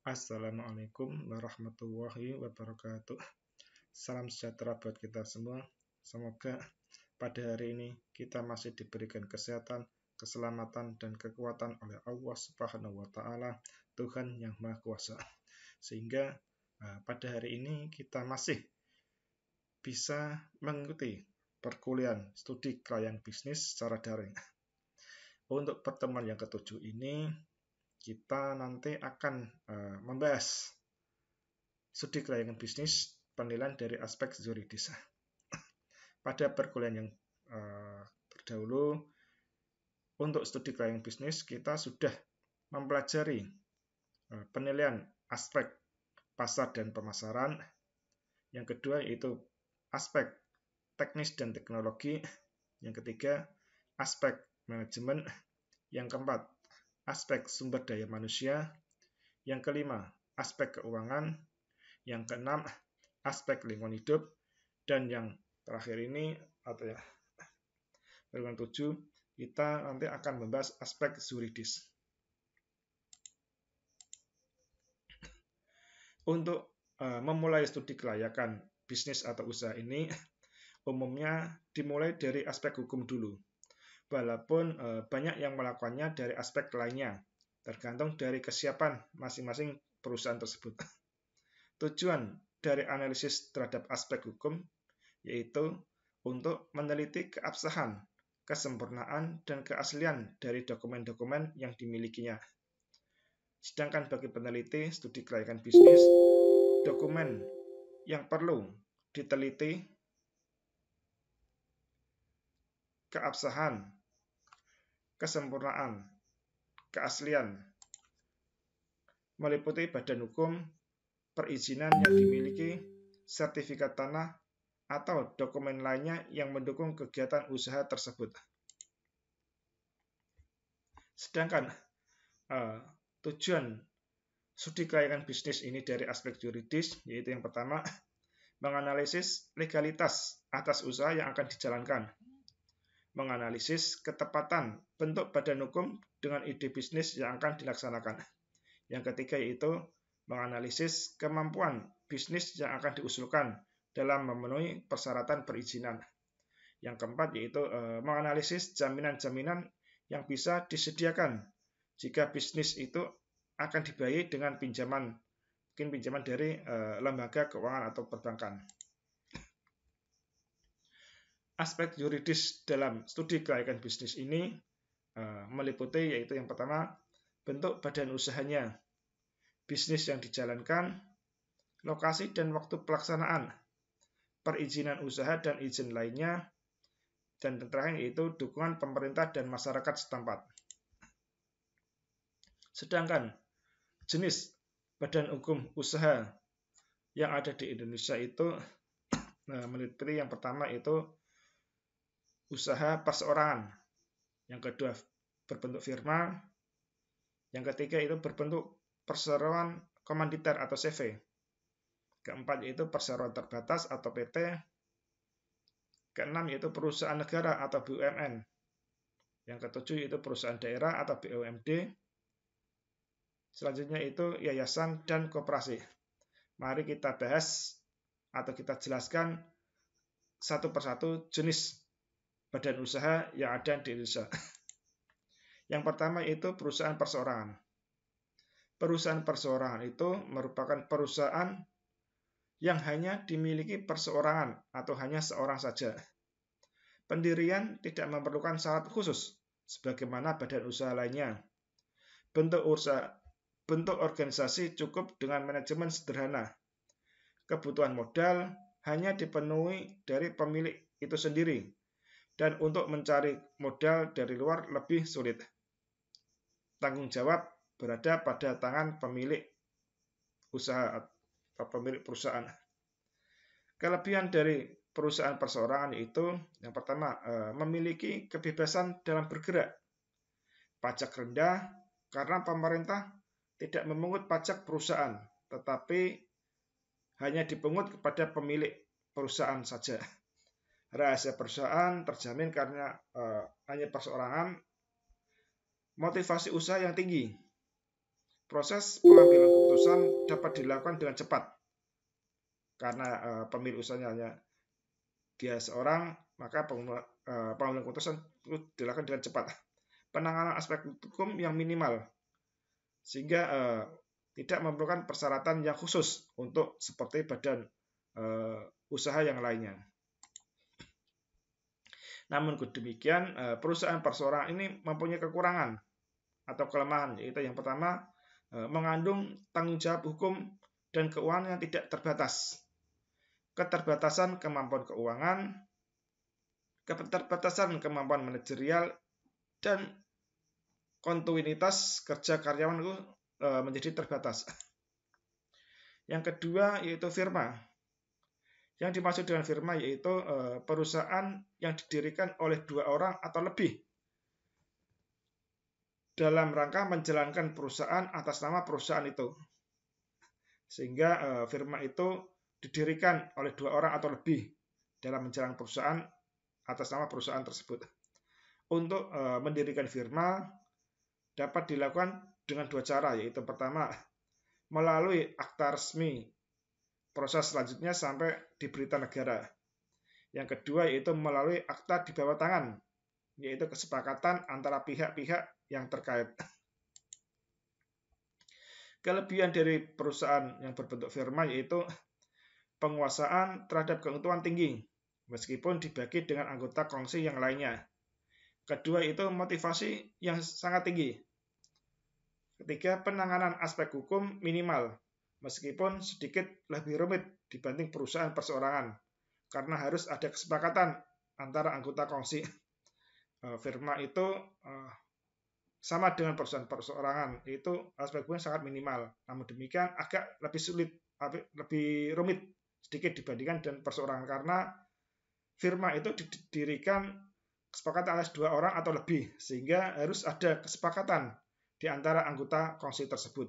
Assalamualaikum warahmatullahi wabarakatuh. Salam sejahtera buat kita semua. Semoga pada hari ini kita masih diberikan kesehatan, keselamatan, dan kekuatan oleh Allah Subhanahu wa Ta'ala, Tuhan yang Maha Kuasa. Sehingga pada hari ini kita masih bisa mengikuti perkuliahan studi klien bisnis secara daring. Untuk pertemuan yang ketujuh ini, kita nanti akan membahas studi klien bisnis penilaian dari aspek yuridis. Pada perkuliahan yang terdahulu, untuk studi klien bisnis kita sudah mempelajari penilaian aspek pasar dan pemasaran. Yang kedua yaitu aspek teknis dan teknologi. Yang ketiga, aspek manajemen. Yang keempat, aspek sumber daya manusia. Yang kelima, aspek keuangan. Yang keenam, aspek lingkungan hidup. Dan yang terakhir ini, atau ya, yang ketujuh, kita nanti akan membahas aspek yuridis. Untuk memulai studi kelayakan bisnis atau usaha ini, umumnya dimulai dari aspek hukum dulu. Walaupun banyak yang melakukannya dari aspek lainnya, tergantung dari kesiapan masing-masing perusahaan tersebut. Tujuan dari analisis terhadap aspek hukum yaitu untuk meneliti keabsahan, kesempurnaan, dan keaslian dari dokumen-dokumen yang dimilikinya. Sedangkan bagi peneliti studi kelayakan bisnis, dokumen yang perlu diteliti keabsahan, kesempurnaan, keaslian, meliputi badan hukum, perizinan yang dimiliki, sertifikat tanah, atau dokumen lainnya yang mendukung kegiatan usaha tersebut. Sedangkan tujuan studi kelayakan bisnis ini dari aspek yuridis, yaitu yang pertama, menganalisis legalitas atas usaha yang akan dijalankan, menganalisis ketepatan bentuk badan hukum dengan ide bisnis yang akan dilaksanakan. Yang ketiga yaitu menganalisis kemampuan bisnis yang akan diusulkan dalam memenuhi persyaratan perizinan. Yang keempat yaitu menganalisis jaminan-jaminan yang bisa disediakan jika bisnis itu akan dibiayai dengan pinjaman dari lembaga keuangan atau perbankan. Aspek yuridis dalam studi kelayakan bisnis ini meliputi yaitu yang pertama, bentuk badan usahanya, bisnis yang dijalankan, lokasi dan waktu pelaksanaan, perizinan usaha dan izin lainnya, dan terakhir yaitu dukungan pemerintah dan masyarakat setempat. Sedangkan jenis badan hukum usaha yang ada di Indonesia itu meliputi yang pertama itu usaha perseorangan, yang kedua berbentuk firma, yang ketiga itu berbentuk perseroan komanditer atau CV, keempat yaitu perseroan terbatas atau PT, keenam yaitu perusahaan negara atau BUMN, yang ketujuh yaitu perusahaan daerah atau BUMD, selanjutnya itu yayasan dan koperasi. Mari kita bahas atau kita jelaskan satu persatu jenis badan usaha yang ada di Indonesia. Yang pertama itu perusahaan perseorangan. Perusahaan perseorangan itu merupakan perusahaan yang hanya dimiliki perseorangan atau hanya seorang saja. Pendirian tidak memerlukan syarat khusus sebagaimana badan usaha lainnya. Bentuk organisasi cukup dengan manajemen sederhana. Kebutuhan modal hanya dipenuhi dari pemilik itu sendiri. Dan untuk mencari modal dari luar lebih sulit. Tanggung jawab berada pada tangan pemilik usaha atau pemilik perusahaan. Kelebihan dari perusahaan perseorangan itu yang pertama memiliki kebebasan dalam bergerak. Pajak rendah karena pemerintah tidak memungut pajak perusahaan, tetapi hanya dipungut kepada pemilik perusahaan saja. Rahasia perusahaan terjamin karena hanya perseorangan. Motivasi usaha yang tinggi. proses pengambilan keputusan dapat dilakukan dengan cepat karena pemilik usahanya hanya dia seorang, maka pengambilan keputusan itu dilakukan dengan cepat. Penanganan aspek hukum yang minimal, sehingga tidak memerlukan persyaratan yang khusus untuk seperti badan usaha yang lainnya. Namun demikian, perusahaan perseorangan ini mempunyai kekurangan atau kelemahan, yaitu yang pertama, mengandung tanggung jawab hukum dan keuangan yang tidak terbatas, keterbatasan kemampuan keuangan, keterbatasan kemampuan manajerial, dan kontinuitas kerja karyawan itu menjadi terbatas. Yang kedua yaitu firma. Yang dimaksud dengan firma yaitu perusahaan yang didirikan oleh 2 orang atau lebih dalam rangka menjalankan perusahaan atas nama perusahaan itu. Sehingga firma itu didirikan oleh 2 orang atau lebih dalam menjalankan perusahaan atas nama perusahaan tersebut. Untuk mendirikan firma dapat dilakukan dengan 2 cara, yaitu pertama melalui akta resmi, proses selanjutnya sampai di berita negara. Yang kedua yaitu melalui akta di bawah tangan, yaitu kesepakatan antara pihak-pihak yang terkait. Kelebihan dari perusahaan yang berbentuk firma yaitu penguasaan terhadap keuntungan tinggi, meskipun dibagi dengan anggota kongsi yang lainnya. Kedua itu motivasi yang sangat tinggi. Ketiga, penanganan aspek hukum minimal, meskipun sedikit lebih rumit dibanding perusahaan perseorangan, karena harus ada kesepakatan antara anggota kongsi. Firma itu sama dengan perusahaan perseorangan, yaitu aspek hukumnya sangat minimal. Namun demikian agak lebih sulit, lebih rumit sedikit dibandingkan dengan perseorangan, karena firma itu didirikan kesepakatan atas 2 orang atau lebih, sehingga harus ada kesepakatan di antara anggota kongsi tersebut.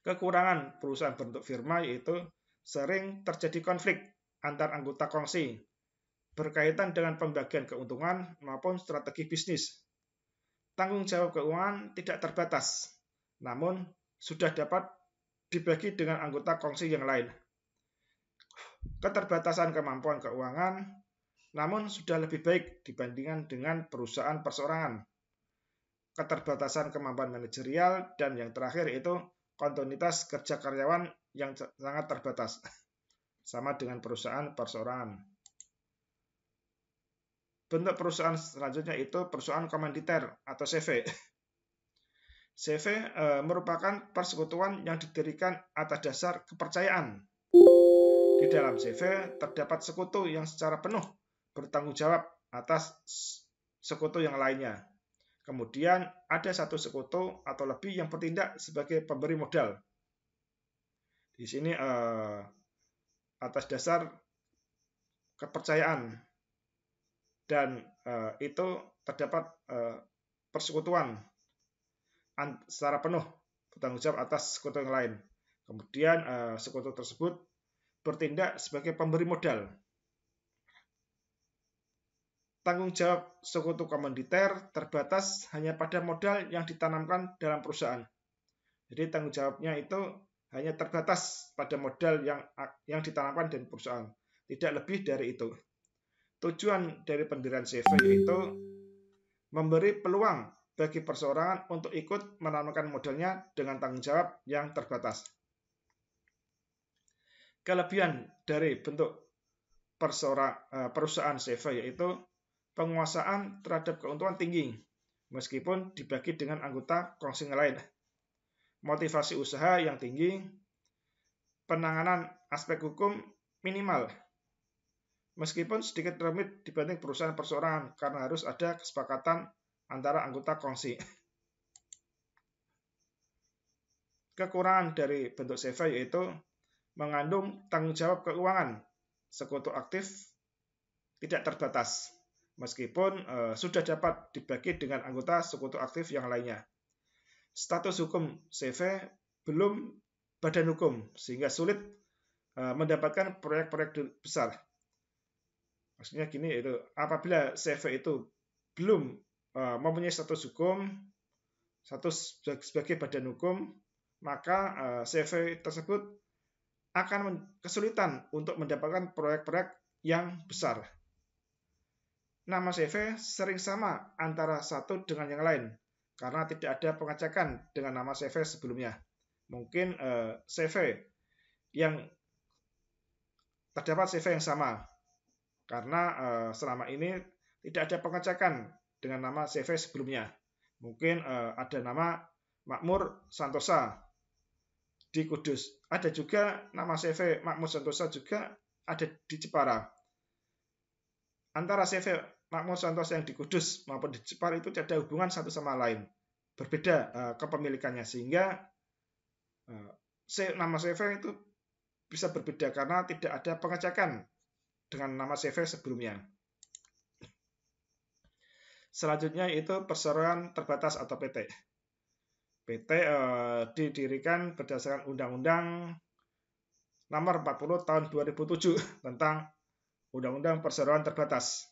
Kekurangan perusahaan bentuk firma yaitu sering terjadi konflik antar anggota kongsi berkaitan dengan pembagian keuntungan maupun strategi bisnis. Tanggung jawab keuangan tidak terbatas, namun sudah dapat dibagi dengan anggota kongsi yang lain. Keterbatasan kemampuan keuangan, namun sudah lebih baik dibandingkan dengan perusahaan perseorangan. Keterbatasan kemampuan manajerial, dan yang terakhir itu kontinuitas kerja karyawan yang sangat terbatas, sama dengan perusahaan perseorangan. Bentuk perusahaan selanjutnya itu perusahaan komanditer atau CV. CV merupakan persekutuan yang didirikan atas dasar kepercayaan. Di dalam CV terdapat sekutu yang secara penuh bertanggung jawab atas sekutu yang lainnya. Kemudian ada satu sekutu atau lebih yang bertindak sebagai pemberi modal. Di sini atas dasar kepercayaan, dan itu terdapat persekutuan secara penuh bertanggung jawab atas sekutu yang lain. Kemudian sekutu tersebut bertindak sebagai pemberi modal. Tanggung jawab sekutu komanditer terbatas hanya pada modal yang ditanamkan dalam perusahaan. Jadi tanggung jawabnya itu hanya terbatas pada modal yang ditanamkan dalam perusahaan, tidak lebih dari itu. Tujuan dari pendirian CV yaitu memberi peluang bagi perseorangan untuk ikut menanamkan modalnya dengan tanggung jawab yang terbatas. Kelebihan dari bentuk perusahaan CV yaitu penguasaan terhadap keuntungan tinggi, meskipun dibagi dengan anggota kongsi yang lain. Motivasi usaha yang tinggi, penanganan aspek hukum minimal, meskipun sedikit rumit dibanding perusahaan perseorangan karena harus ada kesepakatan antara anggota kongsi. Kekurangan dari bentuk CV yaitu mengandung tanggung jawab keuangan, sekutu aktif tidak terbatas, meskipun sudah dapat dibagi dengan anggota sekutu aktif yang lainnya. Status hukum CV belum badan hukum, sehingga sulit mendapatkan proyek-proyek besar. Maksudnya gini, itu apabila CV itu belum mempunyai status hukum, sebagai badan hukum, maka CV tersebut akan kesulitan untuk mendapatkan proyek-proyek yang besar. Nama CV sering sama antara satu dengan yang lain karena tidak ada pengecekan dengan nama CV sebelumnya. Mungkin CV yang terdapat CV yang sama karena selama ini tidak ada pengecekan dengan nama CV sebelumnya. Mungkin ada nama Makmur Santosa di Kudus. Ada juga nama CV Makmur Santosa juga ada di Jepara. Antara CV Makmur Santosa yang di Kudus maupun di Jepara itu tidak ada hubungan satu sama lain. Berbeda kepemilikannya, sehingga nama CV itu bisa berbeda karena tidak ada pengecekan dengan nama CV sebelumnya. Selanjutnya itu perseroan terbatas atau PT. PT didirikan berdasarkan Undang-Undang Nomor 40 Tahun 2007 tentang Undang-Undang Perseroan Terbatas.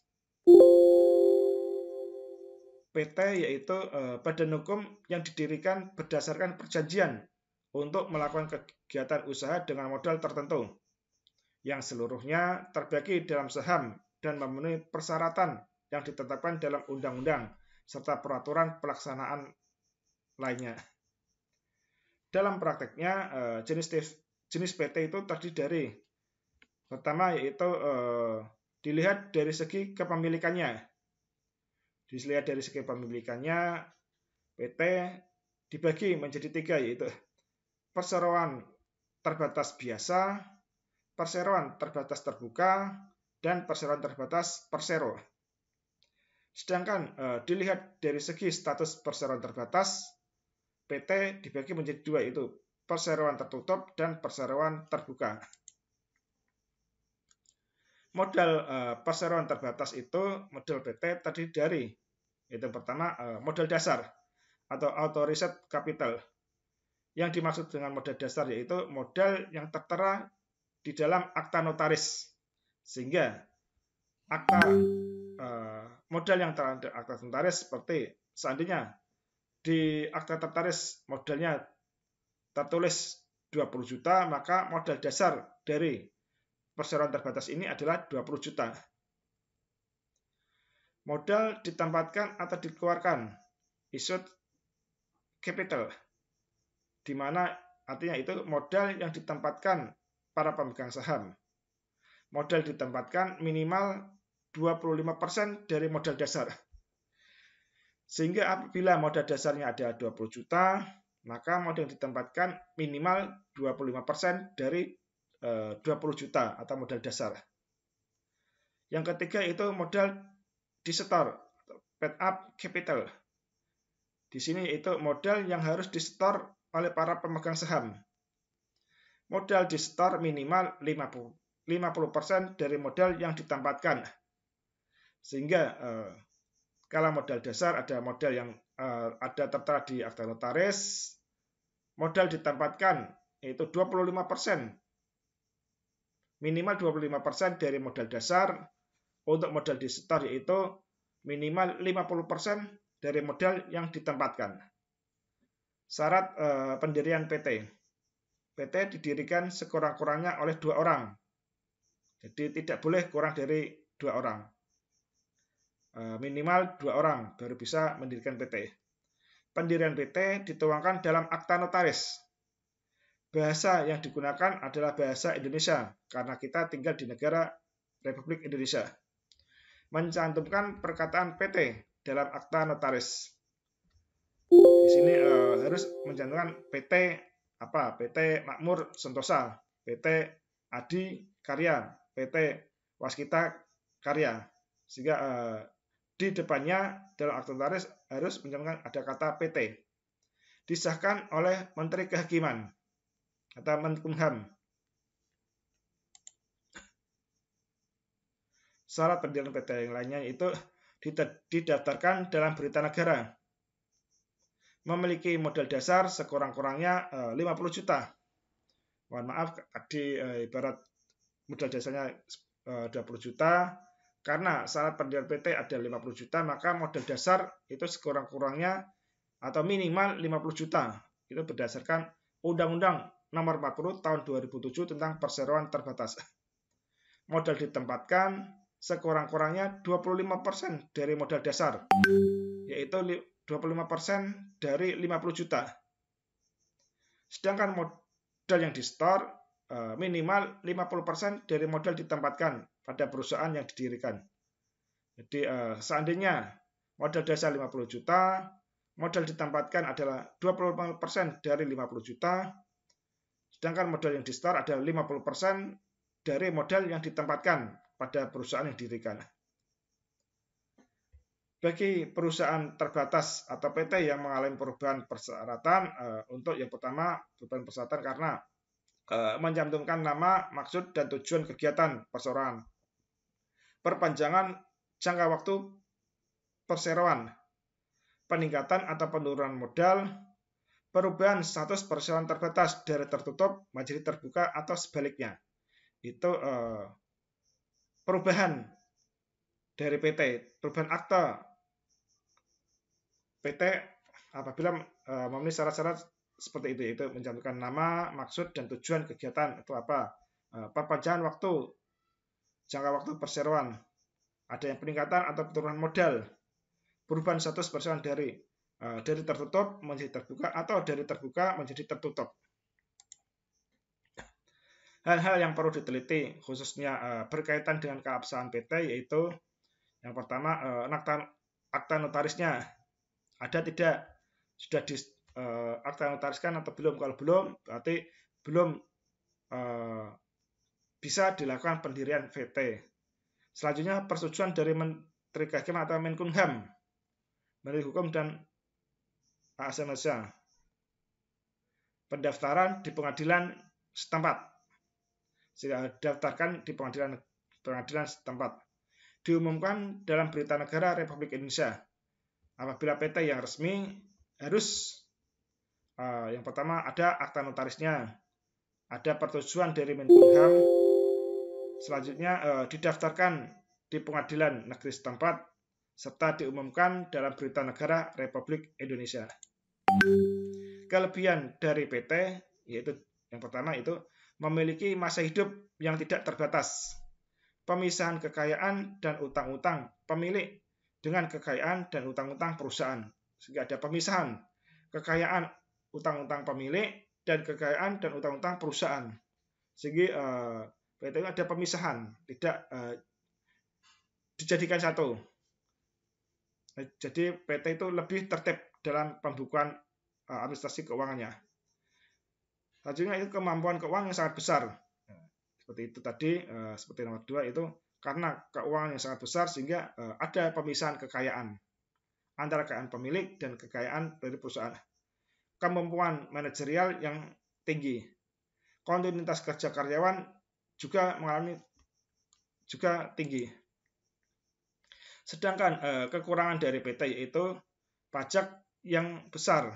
PT yaitu badan hukum yang didirikan berdasarkan perjanjian untuk melakukan kegiatan usaha dengan modal tertentu, yang seluruhnya terbagi dalam saham dan memenuhi persyaratan yang ditetapkan dalam undang-undang serta peraturan pelaksanaan lainnya. Dalam prakteknya, jenis PT itu terdiri dari pertama yaitu dilihat dari segi kepemilikannya. Dilihat dari segi kepemilikannya, PT dibagi menjadi 3, yaitu perseroan terbatas biasa, perseroan terbatas terbuka, dan perseroan terbatas persero. Sedangkan dilihat dari segi status perseroan terbatas, PT dibagi menjadi 2, yaitu perseroan tertutup dan perseroan terbuka. Modal perseroan terbatas itu, modal PT terdiri dari, yaitu pertama modal dasar atau authorized capital. Yang dimaksud dengan modal dasar yaitu modal yang tertera di dalam akta notaris, sehingga modal yang tertera di akta notaris seperti seandainya di akta notaris modalnya tertulis 20 juta, maka modal dasar dari perseroan terbatas ini adalah 20 juta. Modal ditempatkan atau dikeluarkan, issued capital, di mana artinya itu modal yang ditempatkan para pemegang saham. Modal ditempatkan minimal 25% dari modal dasar. Sehingga apabila modal dasarnya ada 20 juta, maka modal yang ditempatkan minimal 25% dari 20 juta atau modal dasar. Yang ketiga itu modal disetor, paid up capital. Di sini itu modal yang harus disetor oleh para pemegang saham. Modal disetor minimal 50% dari modal yang ditempatkan. Sehingga kalau modal dasar ada modal yang ada tertera di akta notaris, modal ditempatkan yaitu 25%. Minimal 25% dari modal dasar. Untuk modal disetor yaitu minimal 50% dari modal yang ditempatkan. Syarat pendirian PT. PT didirikan sekurang-kurangnya oleh 2 orang. Jadi tidak boleh kurang dari 2 orang. Minimal 2 orang baru bisa mendirikan PT. Pendirian PT dituangkan dalam akta notaris. Bahasa yang digunakan adalah bahasa Indonesia karena kita tinggal di negara Republik Indonesia. Mencantumkan perkataan PT dalam akta notaris. Di sini harus mencantumkan PT apa? PT Makmur Santosa, PT Adi Karya, PT Waskita Karya. Sehingga di depannya dalam akta notaris harus mencantumkan ada kata PT. Disahkan oleh Menteri Kehakiman atau Menkumham. Syarat pendirian PT yang lainnya itu didaftarkan dalam berita negara. Memiliki modal dasar sekurang-kurangnya 50 juta. Mohon maaf, tadi ibarat modal dasarnya 20 juta. Karena syarat pendirian PT ada 50 juta, maka modal dasar itu sekurang-kurangnya atau minimal 50 juta. Itu berdasarkan Undang-Undang Nomor 40 Tahun 2007 tentang perseroan terbatas. Modal ditempatkan sekurang-kurangnya 25% dari modal dasar, yaitu 25% dari 50 juta. Sedangkan modal yang di-store minimal 50% dari modal ditempatkan pada perusahaan yang didirikan. Jadi seandainya modal dasar 50 juta, modal ditempatkan adalah 25% dari 50 juta, sedangkan modal yang di-store adalah 50% dari modal yang ditempatkan pada perusahaan yang didirikan. Bagi perusahaan terbatas atau PT yang mengalami perubahan persyaratan, untuk yang pertama perubahan persyaratan karena mencantumkan nama, maksud, dan tujuan kegiatan perseroan, perpanjangan jangka waktu perseroan, peningkatan atau penurunan modal, perubahan status perseroan terbatas dari tertutup menjadi terbuka atau sebaliknya. Itu perubahan dari PT, perubahan akta PT apabila memenuhi syarat-syarat seperti itu, yaitu mencantumkan nama, maksud, dan tujuan kegiatan itu apa, perpanjangan waktu, jangka waktu perseroan, ada yang peningkatan atau penurunan modal, perubahan status perseroan dari tertutup menjadi terbuka atau dari terbuka menjadi tertutup. Hal-hal yang perlu diteliti khususnya berkaitan dengan keabsahan PT yaitu yang pertama akta notarisnya ada tidak, sudah di akta notariskan atau belum. Kalau belum berarti belum bisa dilakukan pendirian PT. Selanjutnya persetujuan dari Menteri Kehakiman atau Menkumham, Menteri Hukum dan Hak Asasi Manusia. Pendaftaran di pengadilan setempat, sehingga daftarkan di pengadilan setempat. Diumumkan dalam Berita Negara Republik Indonesia. Apabila PT yang resmi harus yang pertama ada akta notarisnya, ada persetujuan dari Menkumham, selanjutnya didaftarkan di pengadilan negeri setempat, serta diumumkan dalam Berita Negara Republik Indonesia. Kelebihan dari PT yaitu yang pertama itu memiliki masa hidup yang tidak terbatas, pemisahan kekayaan dan utang-utang pemilik dengan kekayaan dan utang-utang perusahaan, sehingga ada pemisahan kekayaan utang-utang pemilik dan kekayaan dan utang-utang perusahaan, sehingga PT itu ada pemisahan, tidak dijadikan satu. Jadi PT itu lebih tertib dalam pembukuan administrasi keuangannya. Selanjutnya itu kemampuan keuangan yang sangat besar. Seperti itu tadi, seperti nomor 2 itu karena keuangan yang sangat besar sehingga ada pemisahan kekayaan antara kekayaan pemilik dan kekayaan dari perusahaan. Kemampuan manajerial yang tinggi. Kontinuitas kerja karyawan juga tinggi. Sedangkan kekurangan dari PT yaitu pajak yang besar.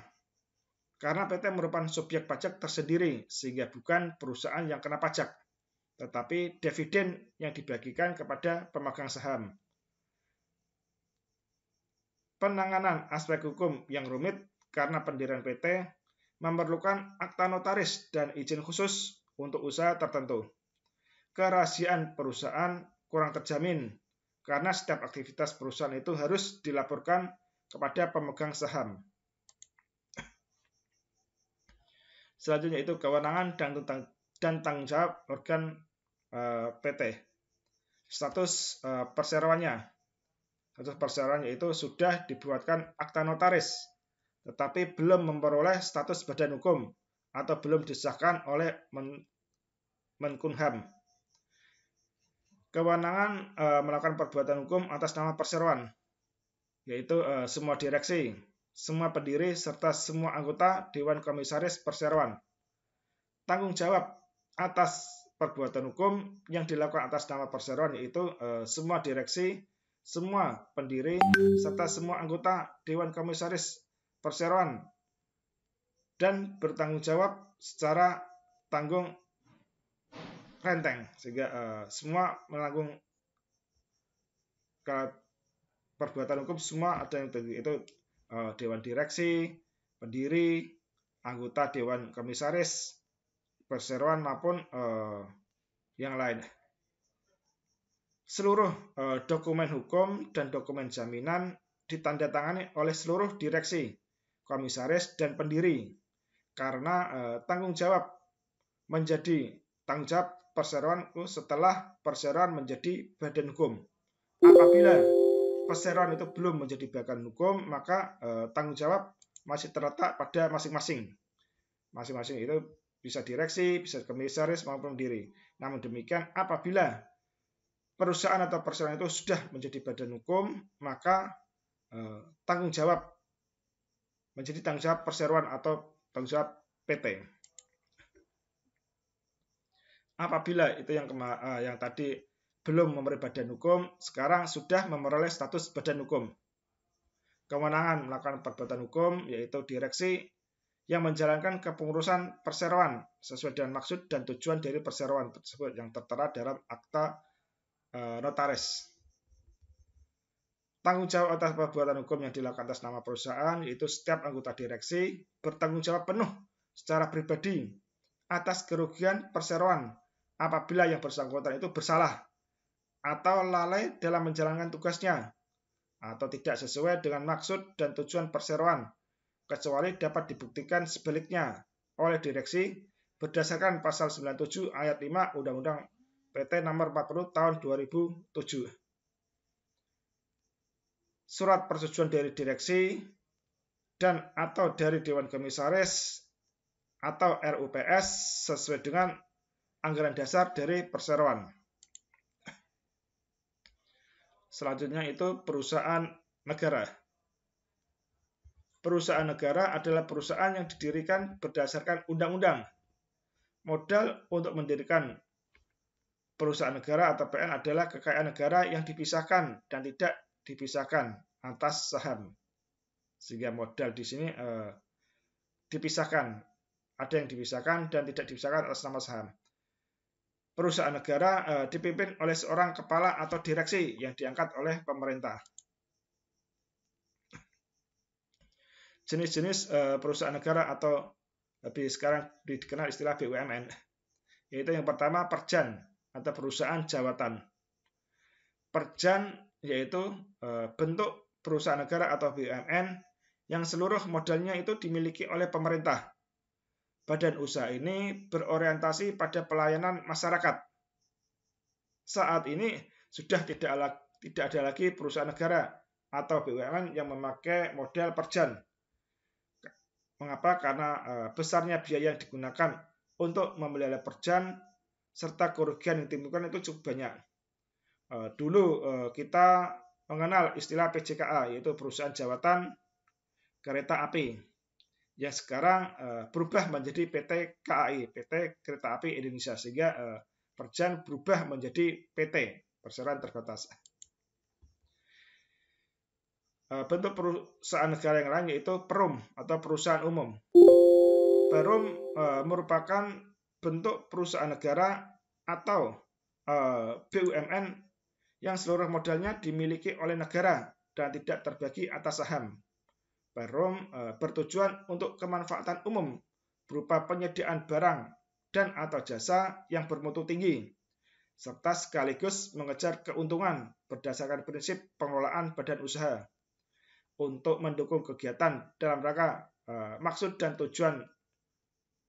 Karena PT merupakan subjek pajak tersendiri sehingga bukan perusahaan yang kena pajak, tetapi dividen yang dibagikan kepada pemegang saham. Penanganan aspek hukum yang rumit karena pendirian PT memerlukan akta notaris dan izin khusus untuk usaha tertentu. Kerahasiaan perusahaan kurang terjamin karena setiap aktivitas perusahaan itu harus dilaporkan kepada pemegang saham. Selanjutnya itu kewenangan dan tanggung jawab organ PT. Status perseroannya. Status perseroan yaitu sudah dibuatkan akta notaris, tetapi belum memperoleh status badan hukum atau belum disahkan oleh Menkumham. Kewenangan melakukan perbuatan hukum atas nama perseroan, yaitu semua direksi, semua pendiri, serta semua anggota Dewan Komisaris Perseroan. Tanggung jawab atas perbuatan hukum yang dilakukan atas nama perseroan yaitu semua direksi, semua pendiri, serta semua anggota Dewan Komisaris Perseroan, dan bertanggung jawab secara tanggung renteng, sehingga semua menanggung perbuatan hukum, semua ada yang itu dewan direksi, pendiri, anggota dewan komisaris, perseroan maupun yang lain. Seluruh dokumen hukum dan dokumen jaminan ditandatangani oleh seluruh direksi, komisaris, dan pendiri karena tanggung jawab perseroan setelah perseroan menjadi badan hukum. Apabila perseroan itu belum menjadi badan hukum, maka tanggung jawab masih terletak pada masing-masing. Masing-masing itu bisa direksi, bisa komisaris maupun pendiri. Namun demikian, apabila perusahaan atau perseroan itu sudah menjadi badan hukum, maka tanggung jawab menjadi tanggung jawab perseroan atau tanggung jawab PT. Apabila itu yang tadi belum memperoleh badan hukum, sekarang sudah memperoleh status badan hukum. Kewenangan melakukan perbuatan hukum yaitu direksi yang menjalankan kepengurusan perseroan sesuai dengan maksud dan tujuan dari perseroan tersebut yang tertera dalam akta notaris. Tanggung jawab atas perbuatan hukum yang dilakukan atas nama perusahaan yaitu setiap anggota direksi bertanggung jawab penuh secara pribadi atas kerugian perseroan apabila yang bersangkutan itu bersalah atau lalai dalam menjalankan tugasnya atau tidak sesuai dengan maksud dan tujuan perseroan, kecuali dapat dibuktikan sebaliknya oleh direksi berdasarkan pasal 97 ayat 5 Undang-Undang PT Nomor 40 Tahun 2007. Surat persetujuan dari direksi dan atau dari Dewan Komisaris atau RUPS sesuai dengan anggaran dasar dari perseroan. Selanjutnya itu perusahaan negara. Perusahaan negara adalah perusahaan yang didirikan berdasarkan undang-undang. Modal untuk mendirikan perusahaan negara atau PN adalah kekayaan negara yang dipisahkan dan tidak dipisahkan atas saham. Sehingga modal di sini dipisahkan. Ada yang dipisahkan dan tidak dipisahkan atas nama saham. Perusahaan negara dipimpin oleh seorang kepala atau direksi yang diangkat oleh pemerintah. Jenis-jenis perusahaan negara atau lebih sekarang dikenal istilah BUMN, yaitu yang pertama perjan atau perusahaan jawatan. Perjan yaitu bentuk perusahaan negara atau BUMN yang seluruh modalnya itu dimiliki oleh pemerintah. Badan usaha ini berorientasi pada pelayanan masyarakat. Saat ini sudah tidak ada lagi perusahaan negara atau BUMN yang memakai model perjan. Mengapa? Karena besarnya biaya yang digunakan untuk memelihara perjan serta kerugian yang ditimbulkan itu cukup banyak. Dulu kita mengenal istilah PJKA yaitu perusahaan jawatan kereta api. Yang sekarang berubah menjadi PT KAI, PT Kereta Api Indonesia, sehingga perjan berubah menjadi PT, perseroan terbatas. Bentuk perusahaan negara yang lain yaitu perum atau perusahaan umum. Perum merupakan bentuk perusahaan negara atau BUMN yang seluruh modalnya dimiliki oleh negara dan tidak terbagi atas saham. Perum bertujuan untuk kemanfaatan umum berupa penyediaan barang dan atau jasa yang bermutu tinggi, serta sekaligus mengejar keuntungan berdasarkan prinsip pengelolaan badan usaha untuk mendukung kegiatan dalam rangka maksud dan tujuan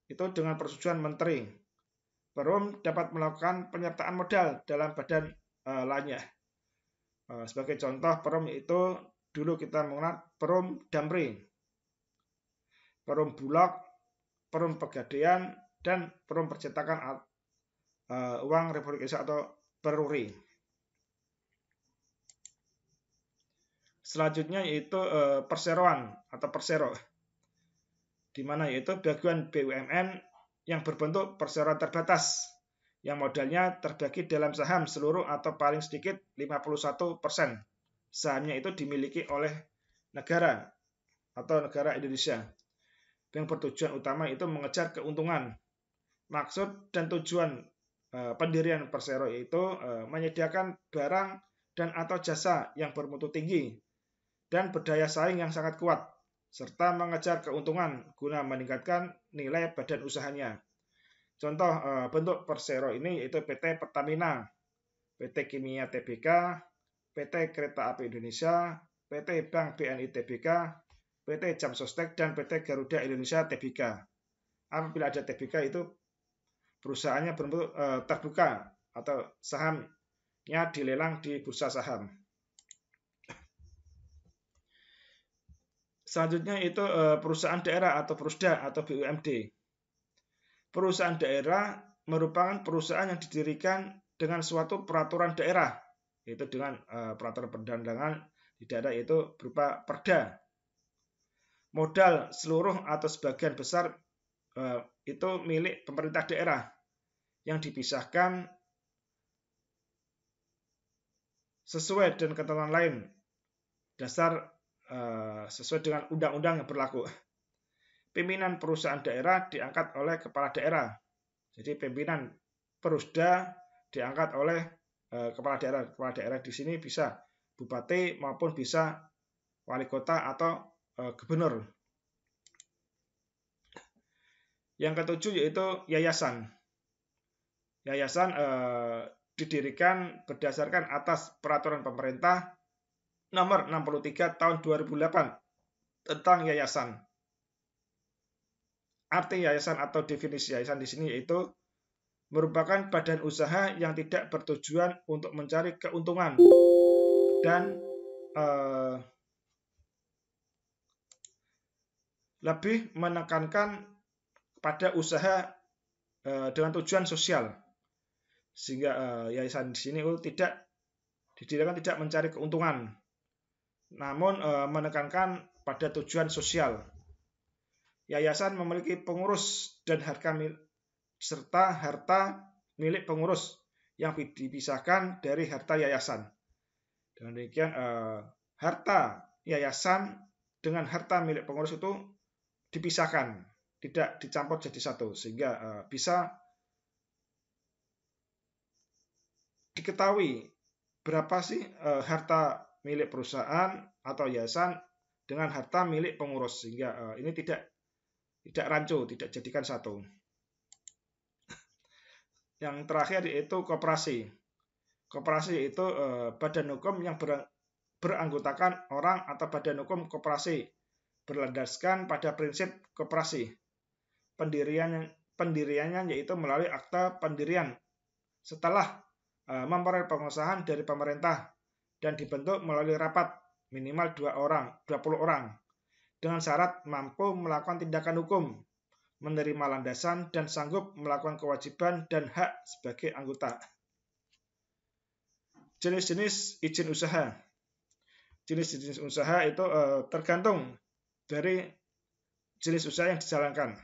itu dengan persetujuan menteri. Perum dapat melakukan penyertaan modal dalam badan lainnya. Sebagai contoh perum itu dulu kita mengenal perum Damri, perum Bulog, perum Pegadaian, dan perum percetakan uang Republik Indonesia atau Peruri. Selanjutnya yaitu perseroan atau persero, di mana yaitu bagian BUMN yang berbentuk perseroan terbatas yang modalnya terbagi dalam saham seluruh atau paling sedikit 51%. Sahamnya itu dimiliki oleh negara atau negara Indonesia. Yang bertujuan utama itu mengejar keuntungan. Maksud dan tujuan pendirian persero itu menyediakan barang dan atau jasa yang bermutu tinggi dan berdaya saing yang sangat kuat, serta mengejar keuntungan guna meningkatkan nilai badan usahanya. Contoh bentuk persero ini yaitu PT Pertamina, PT Kimia Tbk, PT Kereta Api Indonesia, PT Bank BNI Tbk, PT Jam Sostek, dan PT Garuda Indonesia Tbk. Apabila ada Tbk itu perusahaannya berbentuk terbuka atau sahamnya dilelang di bursa saham. Selanjutnya itu perusahaan daerah atau Perusda atau BUMD. Perusahaan daerah merupakan perusahaan yang didirikan dengan suatu peraturan daerah, yaitu dengan peraturan perundang-undangan di daerah yaitu berupa perda. Modal seluruh atau sebagian besar itu milik pemerintah daerah yang dipisahkan sesuai dengan ketentuan lain dasar sesuai dengan undang-undang yang berlaku. Pimpinan perusahaan daerah diangkat oleh kepala daerah. Jadi pimpinan Perusda diangkat oleh kepala daerah. Kepala daerah di sini bisa bupati maupun bisa wali kota atau gubernur. Yang ketujuh yaitu yayasan. Yayasan didirikan berdasarkan atas peraturan pemerintah nomor 63 tahun 2008 tentang yayasan. Arti yayasan atau definisi yayasan di sini yaitu merupakan badan usaha yang tidak bertujuan untuk mencari keuntungan dan lebih menekankan pada usaha dengan tujuan sosial, sehingga yayasan di sini tidak didirikan tidak mencari keuntungan, namun menekankan pada tujuan sosial. Yayasan memiliki pengurus dan harta milik pengurus yang dipisahkan dari harta yayasan. Dengan demikian harta yayasan dengan harta milik pengurus itu dipisahkan, tidak dicampur jadi satu, sehingga bisa diketahui berapa sih harta milik perusahaan atau yayasan dengan harta milik pengurus, sehingga ini tidak rancu, tidak jadikan satu. Yang terakhir yaitu koperasi. Koperasi itu badan hukum yang beranggotakan orang atau badan hukum koperasi berlandaskan pada prinsip koperasi. Pendiriannya yaitu melalui akta pendirian setelah memperoleh pengesahan dari pemerintah dan dibentuk melalui rapat minimal 20 orang dengan syarat mampu melakukan tindakan hukum, menerima landasan, dan sanggup melakukan kewajiban dan hak sebagai anggota. Jenis-jenis izin usaha. Jenis-jenis usaha itu tergantung dari jenis usaha yang dijalankan.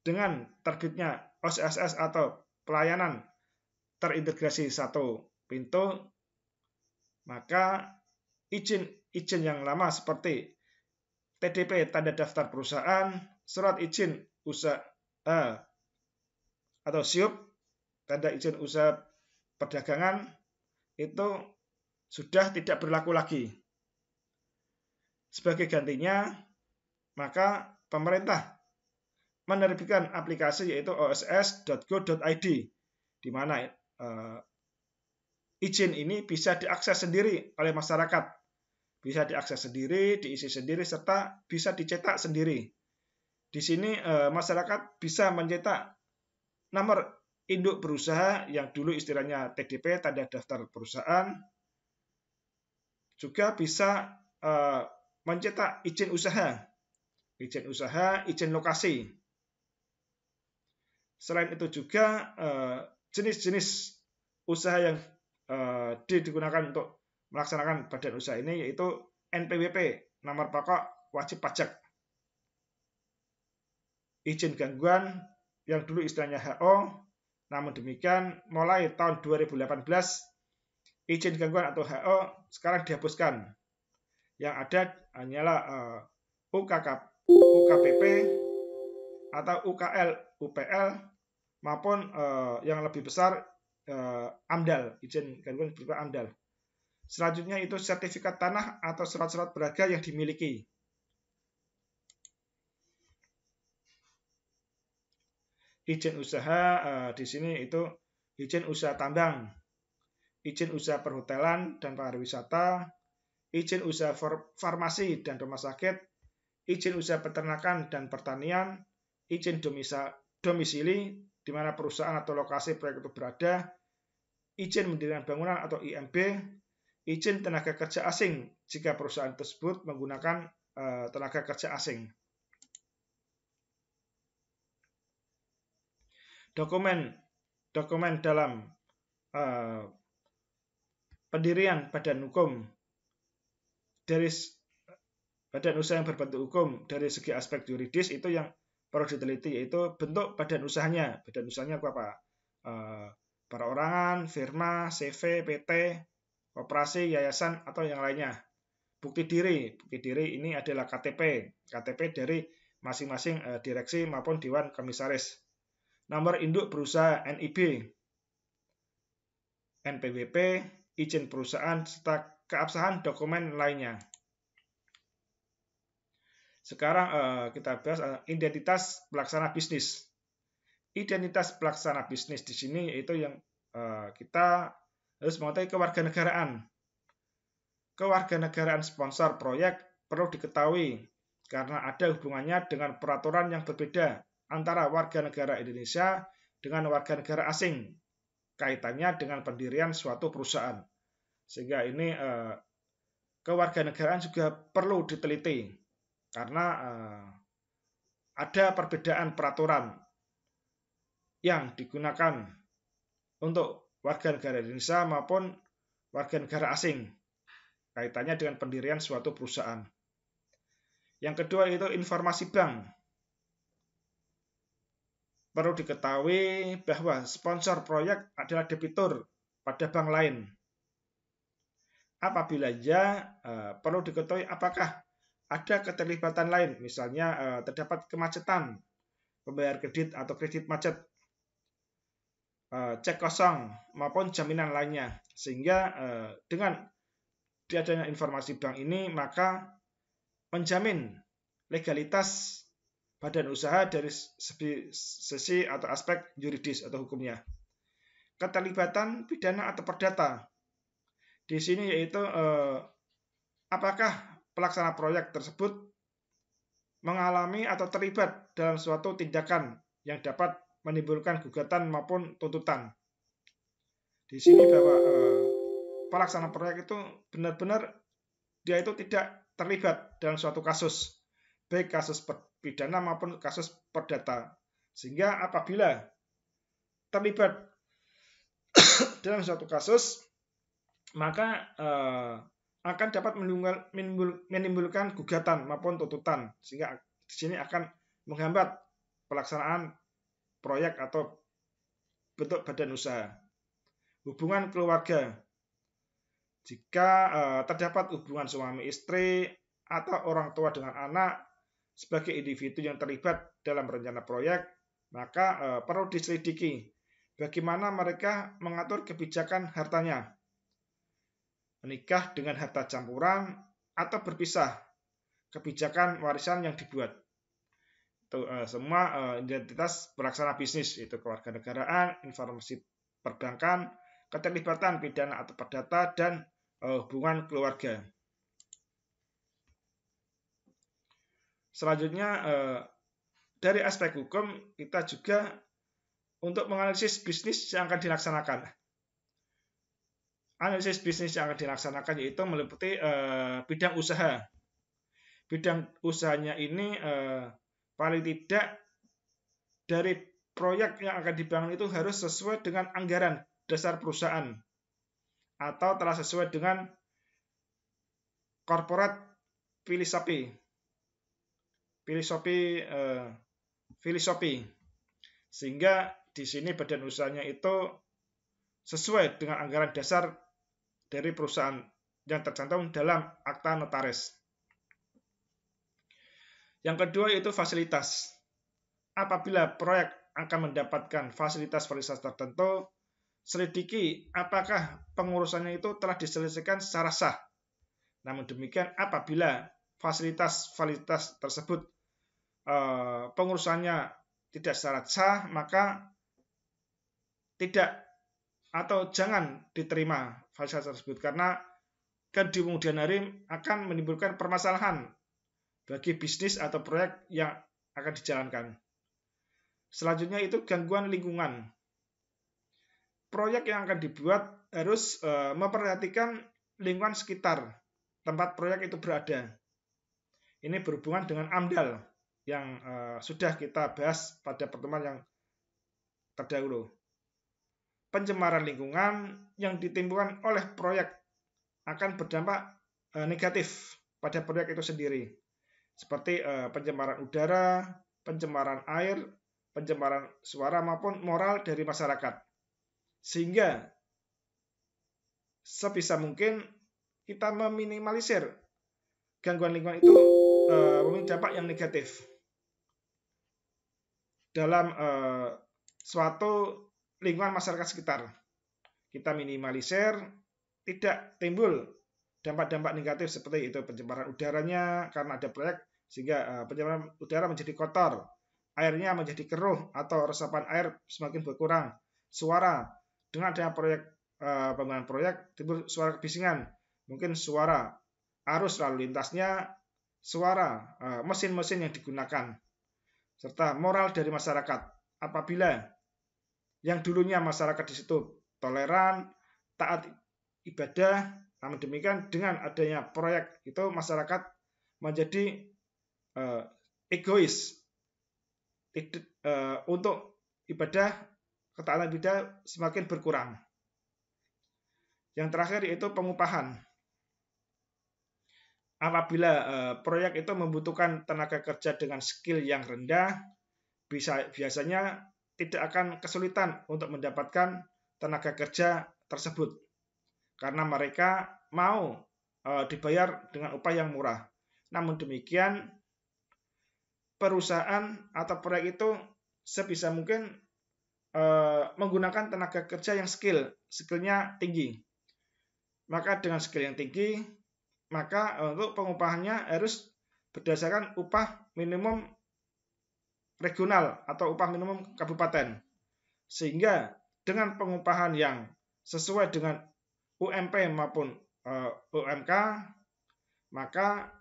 Dengan terbitnya OSS atau pelayanan terintegrasi satu pintu, maka izin yang lama seperti TDP tanda daftar perusahaan, surat izin usaha atau SIUP tanda izin usaha perdagangan itu sudah tidak berlaku lagi. Sebagai gantinya, maka pemerintah menerbitkan aplikasi yaitu oss.go.id di mana izin ini bisa diakses sendiri oleh masyarakat. Bisa diakses sendiri, diisi sendiri, serta bisa dicetak sendiri. Di sini masyarakat bisa mencetak nomor induk berusaha yang dulu istilahnya TDP, tanda daftar perusahaan. Juga bisa mencetak izin usaha, izin lokasi. Selain itu juga jenis-jenis usaha yang digunakan untuk melaksanakan badan usaha ini yaitu NPWP, nomor pokok wajib pajak. Izin gangguan yang dulu istilahnya HO, namun demikian mulai tahun 2018 izin gangguan atau HO sekarang dihapuskan. Yang ada hanyalah UKPP atau UKL, UPL maupun yang lebih besar AMDAL, izin gangguan berupa AMDAL. Selanjutnya itu sertifikat tanah atau surat-surat berharga yang dimiliki. Izin usaha di sini itu izin usaha tambang, izin usaha perhotelan dan pariwisata, izin usaha farmasi dan rumah sakit, izin usaha peternakan dan pertanian, izin domisili di mana perusahaan atau lokasi proyek itu berada, izin mendirikan bangunan atau IMB, izin tenaga kerja asing jika perusahaan tersebut menggunakan tenaga kerja asing. Dokumen dalam pendirian badan hukum dari badan usaha yang berbentuk hukum dari segi aspek yuridis itu yang perlu diteliti, yaitu bentuk badan usahanya. Badan usahanya apa? Perorangan, firma, CV, PT, koperasi, yayasan, atau yang lainnya. Bukti diri ini adalah KTP dari masing-masing direksi maupun dewan komisaris. Nomor induk berusaha NIB, NPWP, izin perusahaan, serta keabsahan dokumen lainnya. Sekarang kita bahas identitas pelaksana bisnis. Identitas pelaksana bisnis di sini yaitu yang kita harus mengetahui kewarganegaraan. Kewarganegaraan sponsor proyek perlu diketahui karena ada hubungannya dengan peraturan yang berbeda antara warga negara Indonesia dengan warga negara asing, kaitannya dengan pendirian suatu perusahaan. Sehingga ini kewarganegaraan juga perlu diteliti karena ada perbedaan peraturan yang digunakan untuk warga negara Indonesia maupun warga negara asing, kaitannya dengan pendirian suatu perusahaan. Yang kedua itu informasi bank. Perlu diketahui bahwa sponsor proyek adalah debitur pada bank lain. Apabila ya, perlu diketahui apakah ada keterlibatan lain, misalnya terdapat kemacetan, pembayar kredit atau kredit macet, cek kosong maupun jaminan lainnya. Sehingga dengan diadanya informasi bank ini maka menjamin legalitas badan usaha dari sisi atau aspek yuridis atau hukumnya. Keterlibatan pidana atau perdata di sini yaitu apakah pelaksana proyek tersebut mengalami atau terlibat dalam suatu tindakan yang dapat menimbulkan gugatan maupun tuntutan. Di sini bahwa pelaksana proyek itu benar-benar dia itu tidak terlibat dalam suatu kasus, baik kasus pidana maupun kasus perdata. Sehingga apabila terlibat dalam suatu kasus, maka akan dapat menimbulkan gugatan maupun tuntutan, sehingga di sini akan menghambat pelaksanaan proyek atau bentuk badan usaha. Hubungan keluarga. Jika terdapat hubungan suami istri atau orang tua dengan anak sebagai individu yang terlibat dalam rencana proyek, maka perlu diselidiki bagaimana mereka mengatur kebijakan hartanya. Menikah dengan harta campuran atau berpisah, kebijakan warisan yang dibuat. Itu semua identitas pelaksana bisnis, itu kewarganegaraan, informasi perbankan, keterlibatan pidana atau perdata, dan hubungan keluarga. Selanjutnya dari aspek hukum kita juga untuk menganalisis bisnis yang akan dilaksanakan. Analisis bisnis yang akan dilaksanakan yaitu meliputi bidang usaha. Bidang usahanya ini paling tidak dari proyek yang akan dibangun itu harus sesuai dengan anggaran dasar perusahaan atau telah sesuai dengan corporate philosophy. Sehingga di sini badan usahanya itu sesuai dengan anggaran dasar dari perusahaan yang tercantum dalam akta notaris. Yang kedua yaitu fasilitas. Apabila proyek akan mendapatkan fasilitas tertentu, selidiki apakah pengurusannya itu telah diselesaikan secara sah. Namun demikian, apabila fasilitas tersebut pengurusannya tidak secara sah, maka tidak atau jangan diterima fasilitas tersebut, karena di kemudian hari akan menimbulkan permasalahan bagi bisnis atau proyek yang akan dijalankan. Selanjutnya itu gangguan lingkungan. Proyek yang akan dibuat harus memperhatikan lingkungan sekitar tempat proyek itu berada. Ini berhubungan dengan AMDAL yang sudah kita bahas pada pertemuan yang terdahulu. Pencemaran lingkungan yang ditimbulkan oleh proyek akan berdampak negatif pada proyek itu sendiri, seperti pencemaran udara, pencemaran air, pencemaran suara maupun moral dari masyarakat. Sehingga sebisa mungkin kita meminimalisir gangguan lingkungan itu memiliki dampak yang negatif dalam suatu lingkungan masyarakat sekitar. Kita minimalisir tidak timbul dampak-dampak negatif seperti itu, pencemaran udaranya karena ada proyek sehingga pencemaran udara menjadi kotor, airnya menjadi keruh atau resapan air semakin berkurang, suara dengan adanya proyek pembangunan proyek timbul suara kebisingan, mungkin suara arus lalu lintasnya, suara mesin-mesin yang digunakan, serta moral dari masyarakat. Apabila yang dulunya masyarakat di situ toleran, taat ibadah, namun demikian dengan adanya proyek itu masyarakat menjadi egois untuk ibadah, ketaatan ibadah semakin berkurang. Yang terakhir yaitu pengupahan. Apabila proyek itu membutuhkan tenaga kerja dengan skill yang rendah, biasanya tidak akan kesulitan untuk mendapatkan tenaga kerja tersebut, karena mereka mau dibayar dengan upah yang murah. Namun demikian, perusahaan atau proyek itu sebisa mungkin menggunakan tenaga kerja yang skillnya tinggi. Maka dengan skill yang tinggi, maka untuk pengupahannya harus berdasarkan upah minimum regional atau upah minimum kabupaten. Sehingga dengan pengupahan yang sesuai dengan UMP maupun UMK, maka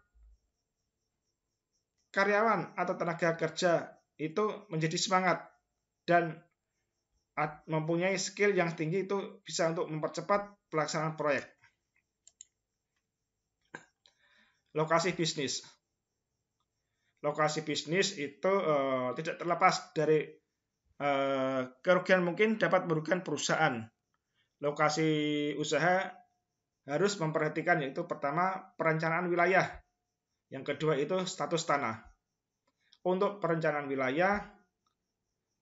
karyawan atau tenaga kerja itu menjadi semangat dan mempunyai skill yang tinggi, itu bisa untuk mempercepat pelaksanaan proyek. Lokasi bisnis. Lokasi bisnis itu tidak terlepas dari kerugian mungkin dapat merugikan perusahaan. Lokasi usaha harus memperhatikan yaitu pertama perencanaan wilayah, yang kedua itu status tanah. Untuk perencanaan wilayah,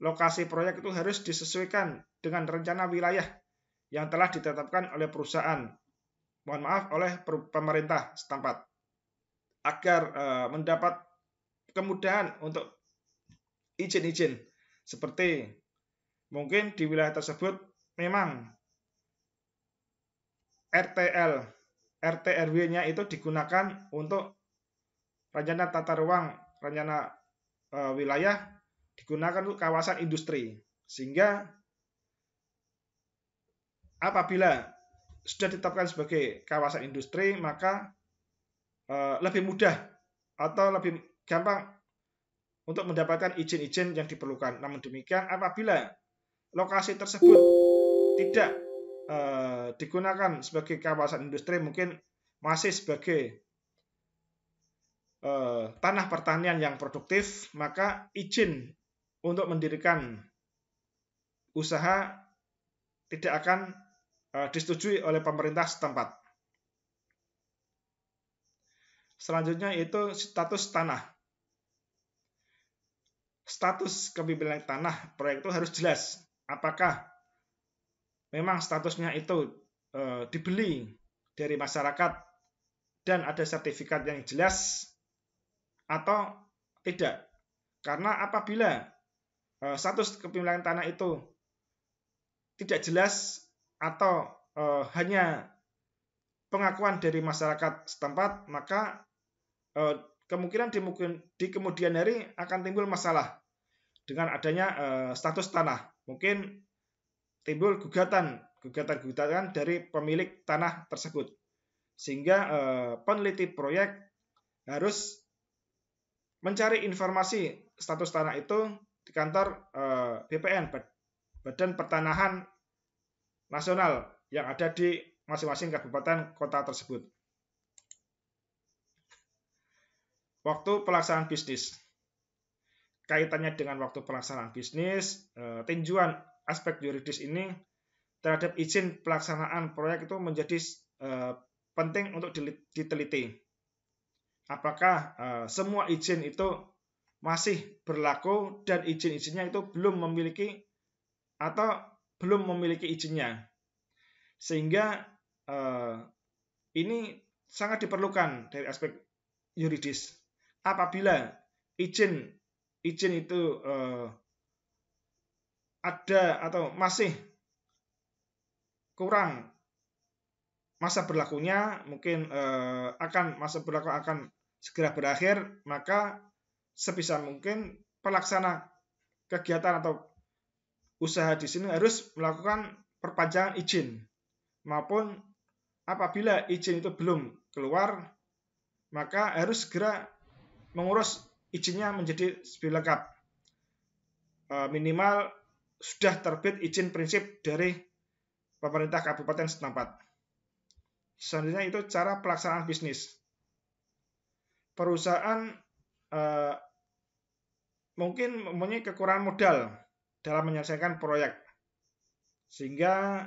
lokasi proyek itu harus disesuaikan dengan rencana wilayah yang telah ditetapkan oleh perusahaan, oleh pemerintah setempat, agar mendapat kemudahan untuk izin-izin. Seperti mungkin di wilayah tersebut memang RT RW-nya itu digunakan untuk rencana tata ruang, rencana wilayah digunakan untuk kawasan industri, sehingga apabila sudah ditetapkan sebagai kawasan industri, maka lebih mudah atau lebih gampang untuk mendapatkan izin-izin yang diperlukan. Namun demikian, apabila lokasi tersebut tidak digunakan sebagai kawasan industri, mungkin masih sebagai tanah pertanian yang produktif, maka izin untuk mendirikan usaha tidak akan disetujui oleh pemerintah setempat. Selanjutnya yaitu status tanah. Status kepemilikan tanah proyek itu harus jelas. Apakah memang statusnya itu dibeli dari masyarakat dan ada sertifikat yang jelas atau tidak. Karena apabila status kepemilikan tanah itu tidak jelas atau hanya pengakuan dari masyarakat setempat, maka kemungkinan di kemudian hari akan timbul masalah dengan adanya status tanah. Mungkin timbul gugatan dari pemilik tanah tersebut, sehingga peneliti proyek harus mencari informasi status tanah itu di kantor BPN, Badan Pertanahan Nasional, yang ada di masing-masing kabupaten kota tersebut. Waktu pelaksanaan bisnis. Kaitannya dengan waktu pelaksanaan bisnis, tinjauan aspek yuridis ini terhadap izin pelaksanaan proyek itu menjadi penting untuk diteliti. Apakah semua izin itu masih berlaku dan izin-izinnya itu belum memiliki izinnya, sehingga ini sangat diperlukan dari aspek yuridis. Apabila izin itu ada atau masih kurang masa berlakunya, mungkin masa berlaku akan segera berakhir, maka sebisa mungkin pelaksana kegiatan atau usaha di sini harus melakukan perpanjangan izin, maupun apabila izin itu belum keluar, maka harus segera mengurus izinnya menjadi lebih lengkap. Minimal sudah terbit izin prinsip dari pemerintah kabupaten setempat. Selanjutnya itu cara pelaksanaan bisnis. Perusahaan mungkin mempunyai kekurangan modal dalam menyelesaikan proyek, sehingga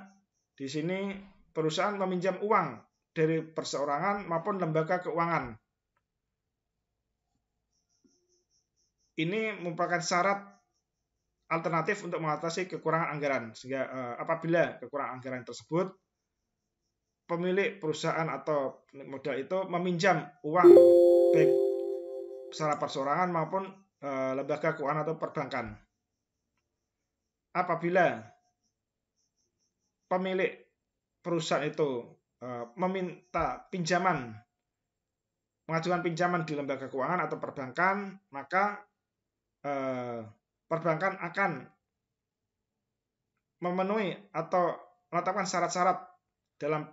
di sini perusahaan meminjam uang dari perseorangan maupun lembaga keuangan. Ini merupakan syarat alternatif untuk mengatasi kekurangan anggaran, sehingga apabila kekurangan anggaran tersebut, pemilik perusahaan atau modal itu meminjam uang baik secara perseorangan maupun lembaga keuangan atau perbankan. Apabila pemilik perusahaan itu meminta pinjaman, mengajukan pinjaman di lembaga keuangan atau perbankan, maka perbankan akan memenuhi atau menetapkan syarat-syarat dalam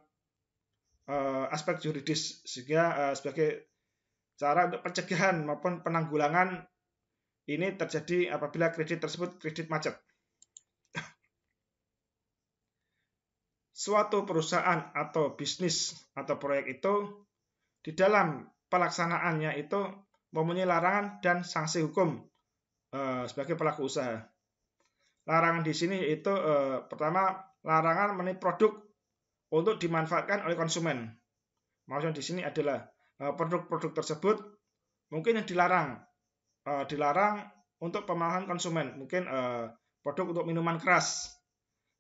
aspek yuridis, sehingga sebagai cara untuk pencegahan maupun penanggulangan ini terjadi apabila kredit tersebut kredit macet. Suatu perusahaan atau bisnis atau proyek itu di dalam pelaksanaannya itu mempunyai larangan dan sanksi hukum sebagai pelaku usaha. Larangan di sini yaitu pertama, larangan mengenai produk untuk dimanfaatkan oleh konsumen. Maksudnya di sini adalah produk-produk tersebut mungkin yang dilarang untuk pemahaman konsumen, mungkin produk untuk minuman keras,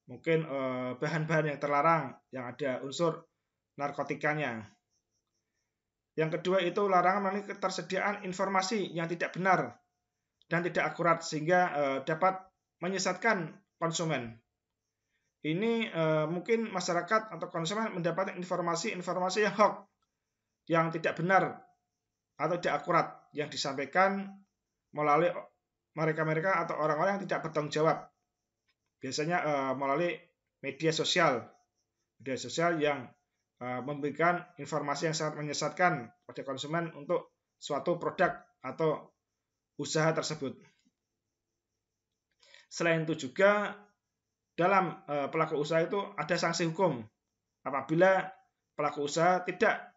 mungkin bahan-bahan yang terlarang yang ada unsur narkotikanya. Yang kedua itu larangan mengenai ketersediaan informasi yang tidak benar dan tidak akurat, sehingga dapat menyesatkan konsumen. Ini mungkin masyarakat atau konsumen mendapatkan informasi yang hoax, yang tidak benar atau tidak akurat, yang disampaikan melalui mereka atau orang-orang yang tidak bertanggung jawab. Biasanya melalui media sosial yang memberikan informasi yang sangat menyesatkan pada konsumen untuk suatu produk atau usaha tersebut. Selain itu juga dalam pelaku usaha itu ada sanksi hukum apabila pelaku usaha tidak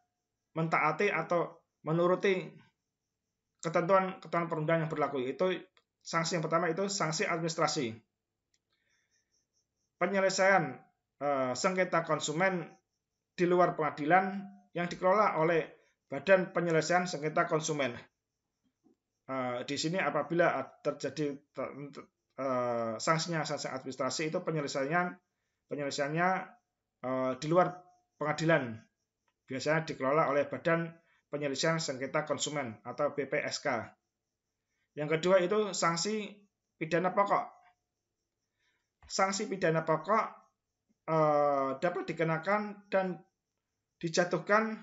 mentaati atau menuruti ketentuan perundang yang berlaku. Itu sanksi yang pertama, itu sanksi administrasi. Penyelesaian sengketa konsumen di luar pengadilan yang dikelola oleh Badan Penyelesaian Sengketa Konsumen. Di sini apabila terjadi sanksi administrasi, itu penyelesaiannya di luar pengadilan, biasanya dikelola oleh Badan Penyelesaian Sengketa Konsumen atau BPSK. Yang kedua itu sanksi pidana pokok. sanksi pidana pokok dapat dikenakan dan dijatuhkan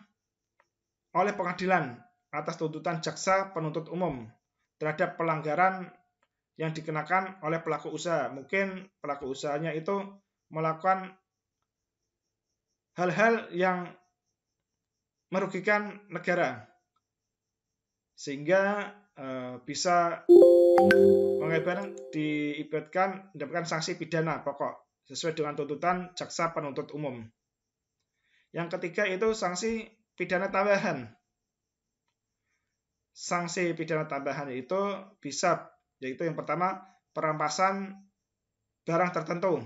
oleh pengadilan atas tuntutan jaksa penuntut umum terhadap pelanggaran yang dikenakan oleh pelaku usaha. Mungkin pelaku usahanya itu melakukan hal-hal yang merugikan negara, sehingga bisa diibaratkan mendapatkan sanksi pidana pokok sesuai dengan tuntutan jaksa penuntut umum. Yang ketiga itu sanksi pidana tambahan. Sanksi pidana tambahan itu bisa, yaitu yang pertama, perampasan barang tertentu,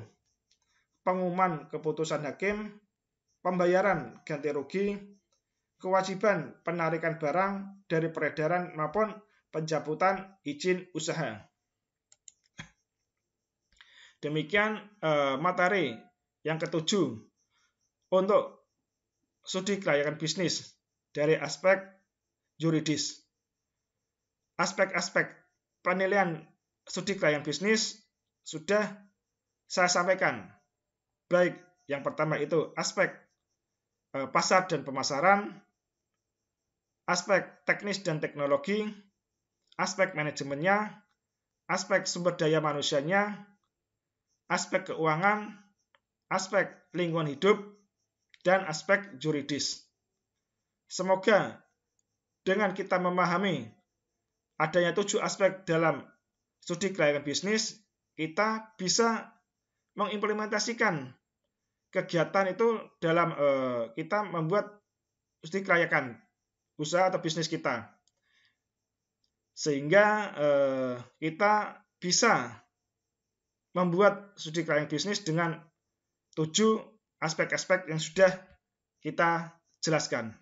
pengumuman keputusan hakim, pembayaran ganti rugi, kewajiban penarikan barang dari peredaran maupun pencabutan izin usaha. Demikian materi yang ketujuh untuk studi kelayakan bisnis dari aspek yuridis. Aspek-aspek penilaian studi kelayakan bisnis sudah saya sampaikan. Baik, yang pertama itu aspek pasar dan pemasaran, aspek teknis dan teknologi, aspek manajemennya, aspek sumber daya manusianya, aspek keuangan, aspek lingkungan hidup, dan aspek yuridis. Semoga dengan kita memahami adanya 7 aspek dalam studi kelayakan bisnis, kita bisa mengimplementasikan kegiatan itu dalam kita membuat studi kelayakan usaha atau bisnis kita, sehingga kita bisa membuat studi kelayakan bisnis dengan 7 aspek-aspek yang sudah kita jelaskan.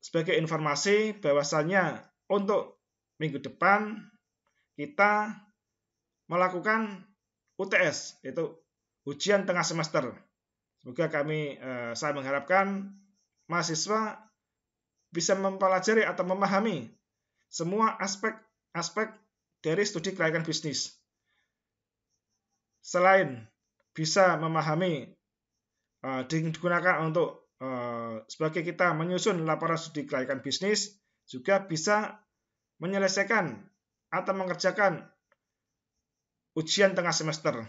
Sebagai informasi bahwasannya untuk minggu depan kita melakukan UTS, yaitu ujian tengah semester. Semoga saya mengharapkan mahasiswa bisa mempelajari atau memahami semua aspek-aspek dari studi kelayakan bisnis. Selain bisa memahami digunakan untuk sebagai kita menyusun laporan studi kelayakan bisnis, juga bisa menyelesaikan atau mengerjakan ujian tengah semester.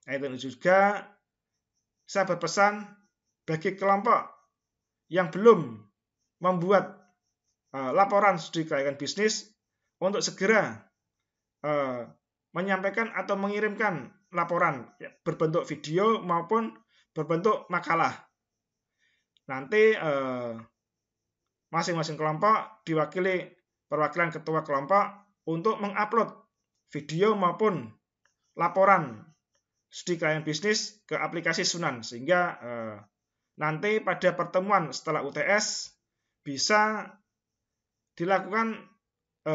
Itu juga saya berpesan bagi kelompok yang belum membuat laporan studi kelayakan bisnis untuk segera menyampaikan atau mengirimkan laporan berbentuk video maupun berbentuk makalah. Nanti masing-masing kelompok diwakili perwakilan ketua kelompok untuk mengupload video maupun laporan studi kelayakan bisnis ke aplikasi Sunan, sehingga nanti pada pertemuan setelah UTS bisa dilakukan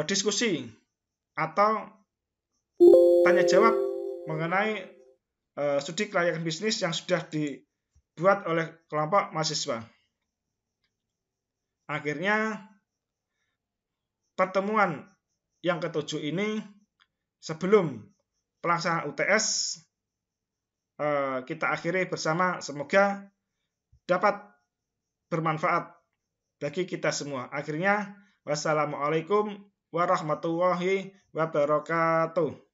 diskusi atau tanya jawab mengenai studi kelayakan bisnis yang sudah dibuat oleh kelompok mahasiswa. Akhirnya pertemuan yang ketujuh ini sebelum pelaksanaan UTS kita akhiri bersama, semoga dapat bermanfaat bagi kita semua. Akhirnya, wassalamualaikum warahmatullahi wabarakatuh.